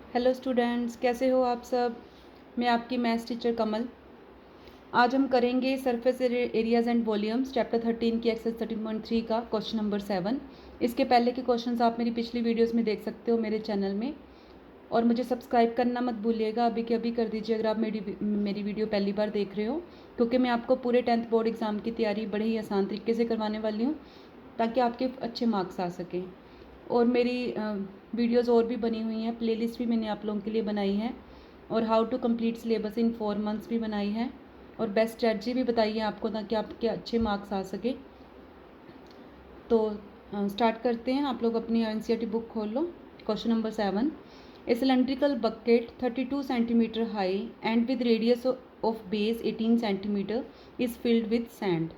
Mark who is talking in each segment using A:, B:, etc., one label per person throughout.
A: Hello students, कैसे हो आप सब। मैं आपकी मैथ्स टीचर कमल। आज हम करेंगे surface areas and volumes chapter 13 की एक्सरसाइज 13.3 का क्वेश्चन नंबर 7। इसके पहले के क्वेश्चंस आप मेरी पिछली वीडियोस में देख सकते हो मेरे चैनल में। और मुझे सब्सक्राइब करना मत भूलिएगा, अभी के अभी कर दीजिए अगर आप मेरी वीडियो पहली बार देख रहे हो, क्योंकि मैं आपको पूरे 10th बोर्ड एग्ज़ाम की तैयारी बड़े ही आसान तरीके से करवाने वाली हूँ ताकि आपके अच्छे मार्क्स आ सकें। और मेरी वीडियोस और भी बनी हुई हैं, प्लेलिस्ट भी मैंने आप लोगों के लिए बनाई है, और how to complete syllabus in 4 months भी बनाई है, और बेस्ट स्ट्रेटजी भी बताई है आपको ताकि आपके अच्छे मार्क्स आ सके। तो स्टार्ट करते हैं। आप लोग अपनी एनसीईआरटी बुक खोल लो। Question number 7। A cylindrical bucket 32 centimetre high and with radius of base 18 centimetre is filled with sand.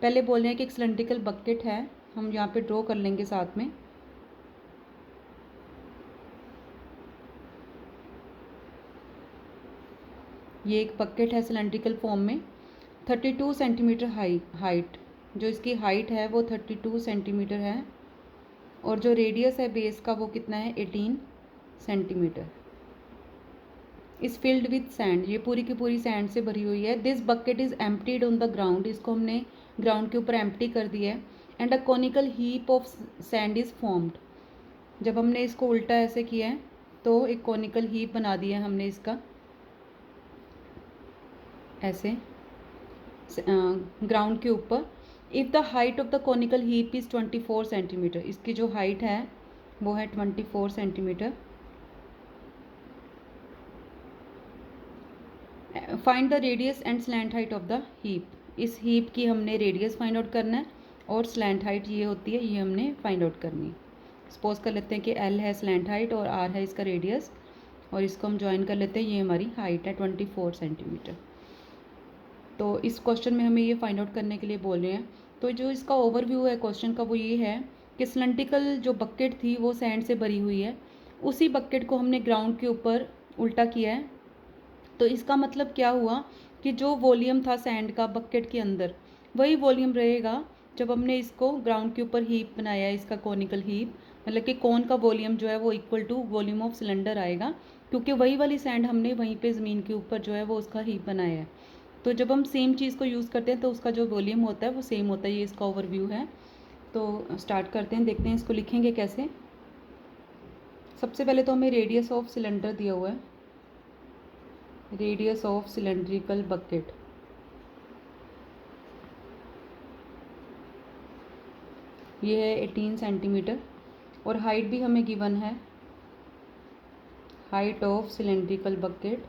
A: पहले बोल रहे हैं कि एक सिलेंड्रिकल बकेट है, हम यहाँ पे ड्रॉ कर लेंगे साथ में। ये एक बकेट है सिलेंड्रिकल फॉर्म में, 32 सेंटीमीटर हाइट, जो इसकी हाइट है वो 32 सेंटीमीटर है, और जो रेडियस है बेस का वो कितना है 18 सेंटीमीटर। इस फिल्ड विथ सैंड, ये पूरी की पूरी सैंड से भरी हुई है। This bucket is emptied on the ground, इसको हमने ग्राउंड के ऊपर एम्प्टी कर दिया है। And a conical heap of sand is formed. जब हमने इसको उल्टा ऐसे किया है तो एक कॉनिकल हीप बना दिया है हमने इसका ऐसे ग्राउंड के ऊपर। If the height of the conical heap is 24 centimetre, इसकी जो हाइट है वो है 24 centimetre. Find the radius and slant height of the heap, इस हीप की हमने रेडियस फाइंड आउट करना है, और स्लैंट हाइट ये होती है, ये हमने फाइंड आउट करनी है। सपोज कर लेते हैं कि एल है स्लैंट हाइट और आर है इसका रेडियस, और इसको हम ज्वाइन कर लेते हैं, ये हमारी हाइट है 24 सेंटीमीटर। तो इस क्वेश्चन में हमें ये फाइंड आउट करने के लिए बोल रहे हैं। तो जो इसका ओवरव्यू है क्वेश्चन का वो ये है कि सिलेंड्रिकल जो बकेट थी वो सैंड से भरी हुई है, उसी बकेट को हमने ग्राउंड के ऊपर उल्टा किया है। तो इसका मतलब क्या हुआ कि जो वॉल्यूम था सैंड का बकेट के अंदर, वही वॉल्यूम रहेगा जब हमने इसको ग्राउंड के ऊपर हीप बनाया है, इसका कॉनिकल हीप, मतलब कि कौन का वॉल्यूम जो है वो equal to volume of cylinder आएगा, क्योंकि वही वाली सैंड हमने वहीं पे ज़मीन के ऊपर जो है वो उसका हीप बनाया है। तो जब हम सेम चीज़ को यूज़ करते हैं तो उसका जो वॉल्यूम होता है वो सेम होता है। ये इसका ओवरव्यू है। तो स्टार्ट करते हैं, देखते हैं इसको लिखेंगे कैसे। सबसे पहले तो हमें रेडियस ऑफ सिलेंडर दिया हुआ है, रेडियस ऑफ सिलेंड्रिकल बकेट, ये है 18 सेंटीमीटर, और हाइट भी हमें गिवन है, हाइट ऑफ सिलेंड्रिकल बकेट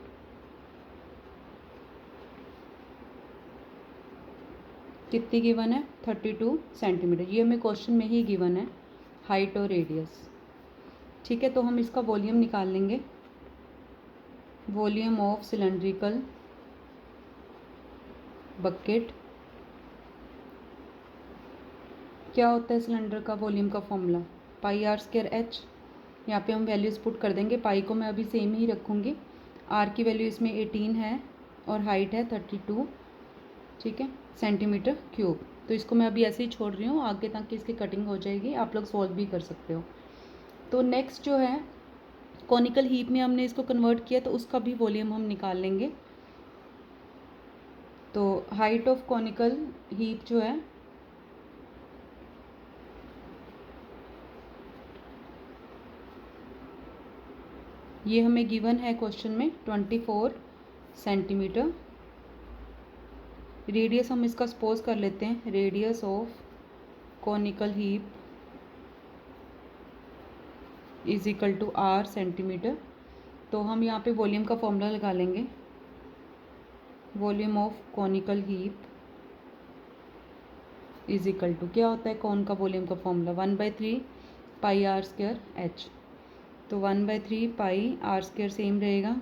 A: कितनी गिवन है 32 सेंटीमीटर। ये हमें क्वेश्चन में ही गिवन है, हाइट और रेडियस। ठीक है, तो हम इसका वॉल्यूम निकाल लेंगे। वॉल्यूम ऑफ सिलेंड्रिकल बकेट क्या होता है, सिलेंडर का वॉल्यूम का formula pi R square H. यहाँ पे हम वैल्यूज़ पुट कर देंगे, पाई को मैं अभी सेम ही रखूँगी। आर की वैल्यू इसमें 18 है और हाइट है 32, ठीक है, सेंटीमीटर क्यूब। तो इसको मैं अभी ऐसे ही छोड़ रही हूँ, आगे ताकि इसकी कटिंग हो जाएगी, आप लोग सॉल्व भी कर सकते हो। तो नेक्स्ट जो है कॉनिकल हीप में हमने इसको कन्वर्ट किया, तो उसका भी वॉल्यूम हम निकाल लेंगे। तो हाइट ऑफ कॉनिकल हीप जो है ये हमें गिवन है क्वेश्चन में 24 सेंटीमीटर। रेडियस हम इसका सपोज कर लेते हैं, radius of conical heap is equal to R centimetre. तो हम यहाँ पे वॉल्यूम का फॉर्मूला लगा लेंगे, volume of conical heap is equal to, क्या होता है कौन का वॉल्यूम का formula, 1/3 pi R square H. तो 1/3 पाई आर स्क्वायर सेम रहेगा,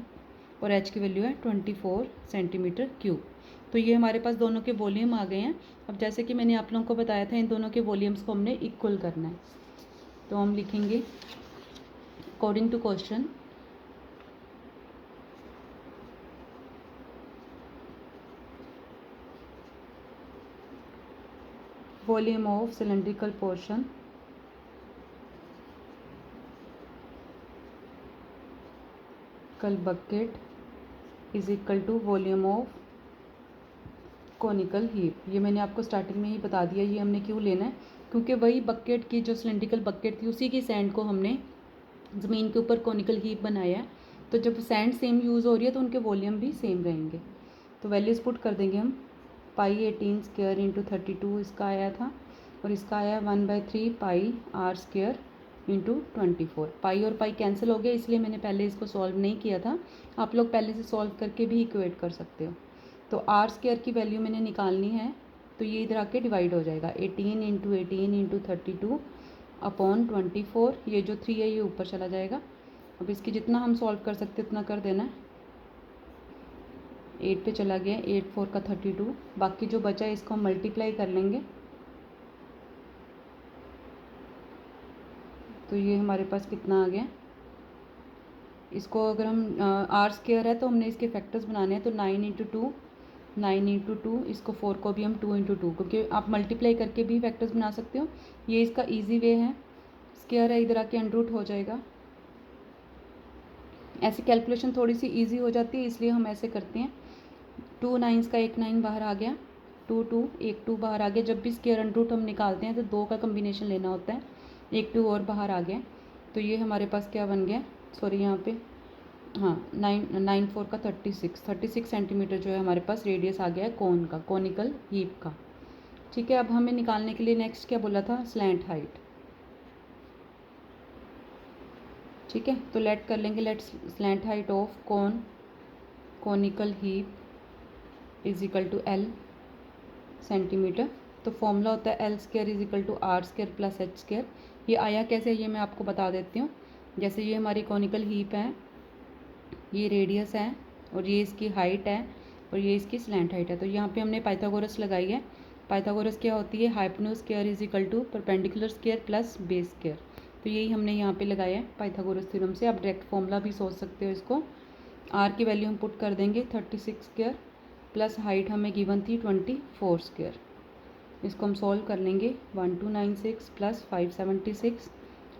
A: और एच की वैल्यू है 24 सेंटीमीटर क्यूब। तो ये हमारे पास दोनों के वॉल्यूम आ गए हैं। अब जैसे कि मैंने आप लोगों को बताया था, इन दोनों के वॉल्यूम्स को हमने इक्वल करना है। तो हम लिखेंगे according to question, volume of cylindrical portion cylindrical bucket is equal to volume of conical heap. ये मैंने आपको स्टार्टिंग में ही बता दिया, ये हमने क्यों लेना है, क्योंकि वही बकेट की जो सिलेंड्रिकल बकेट थी उसी की सैंड को हमने ज़मीन के ऊपर कॉनिकल हीप बनाया है। तो जब सैंड सेम यूज़ हो रही है तो उनके वॉल्यूम भी सेम रहेंगे। तो वैल्यूज़ पुट कर देंगे हम। पाई 18 स्क्वायर इंटू 32 इसका आया था, और इसका आया 1/3 पाई आर स्क्वायर इंटू 24। पाई और पाई कैंसिल हो गया, इसलिए मैंने पहले इसको सॉल्व नहीं किया था। आप लोग पहले से सॉल्व करके भी इक्वेट कर सकते हो। तो आर स्क्वायर की वैल्यू मैंने निकालनी है, तो ये इधर आके डिवाइड हो जाएगा 18 इंटू 18 इंटू 32 अपॉन 24। ये जो 3 है ये ऊपर चला जाएगा। अब इसकी जितना हम सॉल्व कर सकते उतना कर देना है। 8 पे चला गया, 8 4 का 32। बाकी जो बचा है इसको हम मल्टीप्लाई कर लेंगे, तो ये हमारे पास कितना आ गया। इसको अगर हम आर स्क्वायर है तो हमने इसके फैक्टर्स बनाने हैं, तो 9 इंटू 2 9 इंटू 2, इसको 4 को भी हम 2 इंटू 2, क्योंकि आप मल्टीप्लाई करके भी फैक्टर्स बना सकते हो। ये इसका ईजी वे है। स्क्वायर है, इधर आके अंडरूट हो जाएगा। ऐसी कैलकुलेशन थोड़ी सी ईजी हो जाती है, इसलिए हम ऐसे करते हैं। 2 9 का 1 9 बाहर आ गया, 2 2 1 2 बाहर आ गया। जब भी स्क्वायर अंडरूट हम निकालते हैं तो 2 का कम्बिनेशन लेना होता है। 1 2 और बाहर आ गया, तो ये हमारे पास क्या बन गया, सॉरी यहाँ पे, हाँ 9 4 का 36 सेंटीमीटर जो है हमारे पास रेडियस आ गया है कोन का, कॉनिकल हीप का। ठीक है, अब हमें निकालने के लिए नेक्स्ट क्या बोला था, स्लैंट हाइट। ठीक है, तो लेट कर लेंगे, let slant height of conical heap is equal to L centimetre. तो फॉर्मूला होता है L square is equal to R square plus H square. ये आया कैसे, ये मैं आपको बता देती हूँ। जैसे ये हमारी कॉनिकल हीप है, ये रेडियस है, और ये इसकी हाइट है, और ये इसकी स्लैंट हाइट है। तो यहाँ पे हमने पाइथागोरस लगाई है। पाइथागोरस क्या होती है, hypotenuse square is equal to perpendicular square plus base square. तो यही हमने यहाँ पे लगाया है पाइथागोरस थ्योरम से। आप डायरेक्ट फॉर्मूला भी सोच सकते हो इसको। आर की वैल्यू हम पुट कर देंगे 36 स्क्वायर, प्लस हाइट हमें गिवन थी 24 स्क्वायर। इसको हम सॉल्व कर लेंगे। 1296 प्लस 576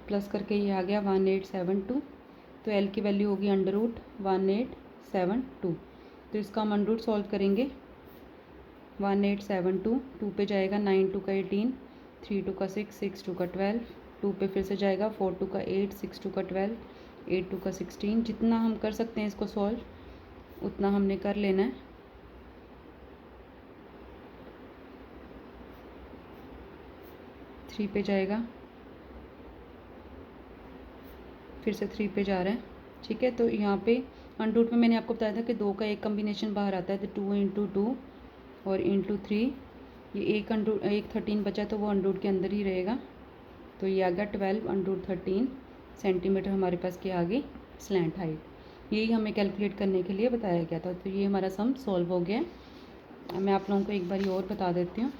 A: प्लस करके ये आ गया 1872। तो एल की वैल्यू होगी अंडर रूट 1872। तो इसका हम अंडर रूट सॉल्व करेंगे। 1872, 2 पे जाएगा 9 2 का 18, 3 2 का 6, 6 2 का 12, 2 पे फिर से जाएगा 4 2 का 8, 6 2 का 12, 8 2 का 16। जितना हम कर सकते हैं इसको सॉल्व उतना हमने कर लेना है। थ्री पे जाएगा, फिर से 3 पे जा रहा है। ठीक है, तो यहाँ पे अंडर रूट में मैंने आपको बताया था कि 2 का एक कम्बिनेशन बाहर आता है, तो 2 इंटू 2 और इंटू 3। ये एक 13 बचा तो वो अंडर रूट के अंदर ही रहेगा। तो ये आ गया 12 अंडर रूट 13 सेंटीमीटर हमारे पास क्या आ गई, स्लैंट हाइट। यही हमें कैलकुलेट करने के लिए बताया गया था। तो ये हमारा सम सॉल्व हो गया। मैं आप लोगों को एक बार और बता देती हूँ।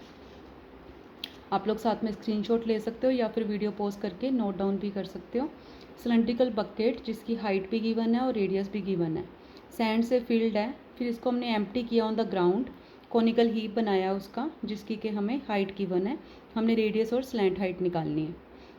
A: आप लोग साथ में स्क्रीनशॉट ले सकते हो या फिर वीडियो पॉज करके नोट डाउन भी कर सकते हो। सिलेंड्रिकल बकेट जिसकी हाइट भी गिवन है और रेडियस भी गिवन है, सैंड से फिल्ड है, फिर इसको हमने एम्प्टी किया on the ground, conical heap बनाया उसका जिसकी कि हमें हाइट गिवन है, हमने रेडियस और स्लैंट हाइट निकालनी है।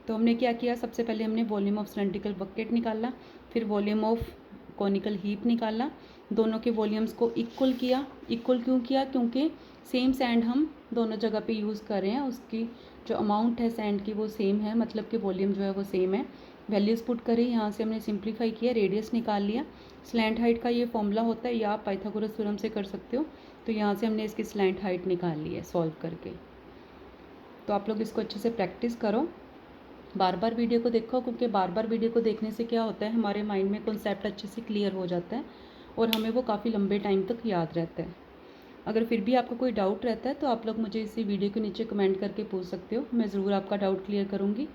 A: तो हमने क्या किया, सबसे पहले हमने वॉल्यूम ऑफ सिलेंड्रिकल बकेट निकाला, फिर वॉल्यूम ऑफ कॉनिकल हीप निकाला, दोनों के वॉल्यूम्स को इक्वल किया। इक्वल क्यों किया, क्योंकि सेम सैंड हम दोनों जगह पे यूज़ कर रहे हैं, उसकी जो अमाउंट है सैंड की वो सेम है, मतलब कि वॉल्यूम जो है वो सेम है। वैल्यूज़ पुट करी, यहाँ से हमने सिंप्लीफाई किया, रेडियस निकाल लिया। स्लैंट हाइट का ये फॉर्मूला होता है, या आप पाइथागोरस थ्योरम से कर सकते हो। तो यहाँ से हमने इसकी स्लैंट हाइट निकाल ली है सॉल्व करके। तो आप लोग इसको अच्छे से प्रैक्टिस करो, बार बार वीडियो को देखो, क्योंकि बार बार वीडियो को देखने से क्या होता है, हमारे माइंड में कॉन्सेप्ट अच्छे से क्लियर हो जाता है और हमें वो काफ़ी लंबे टाइम तक याद रहता है। अगर फिर भी आपको कोई डाउट रहता है तो आप लोग मुझे इसी वीडियो के नीचे कमेंट करके पूछ सकते हो, मैं ज़रूर आपका डाउट क्लियर करूँगी।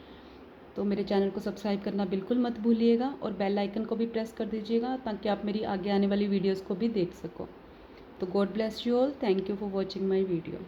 A: तो मेरे चैनल को सब्सक्राइब करना बिल्कुल मत भूलिएगा और बेल आइकन को भी प्रेस कर दीजिएगा ताकि आप मेरी आगे आने वाली वीडियोज़ को भी देख सको। तो God bless you all, thank you for watching my video.